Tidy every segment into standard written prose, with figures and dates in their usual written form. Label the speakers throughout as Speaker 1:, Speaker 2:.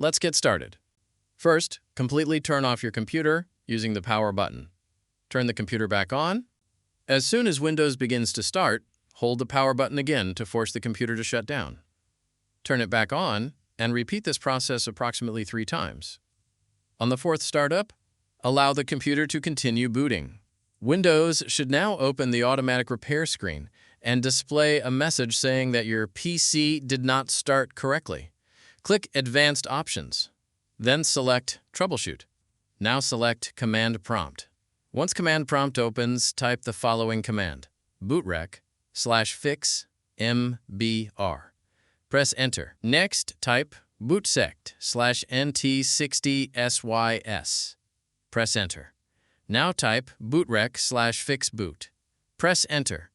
Speaker 1: Let's get started. First, completely turn off your computer using the power button. Turn the computer back on. As soon as Windows begins to start, hold the power button again to force the computer to shut down. Turn it back on and repeat this process approximately 3 times. On the 4th startup, allow the computer to continue booting. Windows should now open the automatic repair screen and display a message saying that your PC did not start correctly. Click Advanced Options. Then select Troubleshoot. Now select Command Prompt. Once Command Prompt opens, type the following command: bootrec/fix mbr. Press Enter. Next, type bootsect/nt60sys. Press Enter. Now type bootrec/fixboot. Press Enter.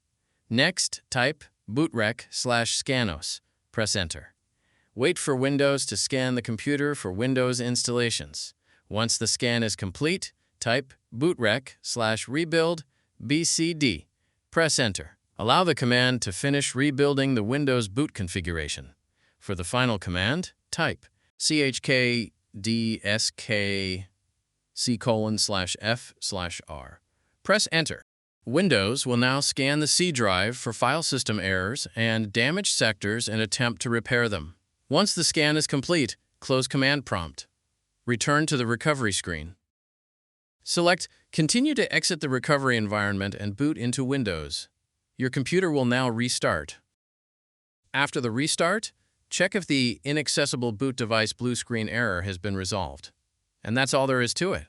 Speaker 1: Next, type bootrec/scanos. Press Enter. Wait for Windows to scan the computer for Windows installations. Once the scan is complete, type bootrec/rebuild bcd. Press Enter. Allow the command to finish rebuilding the Windows boot configuration. For the final command, type chkdsk:/f/r. Press Enter. Windows will now scan the C drive for file system errors and damaged sectors and attempt to repair them. Once the scan is complete, close Command Prompt. Return to the recovery screen. Select Continue to exit the recovery environment and boot into Windows. Your computer will now restart. After the restart, check if the Inaccessible Boot Device blue screen error has been resolved. And that's all there is to it.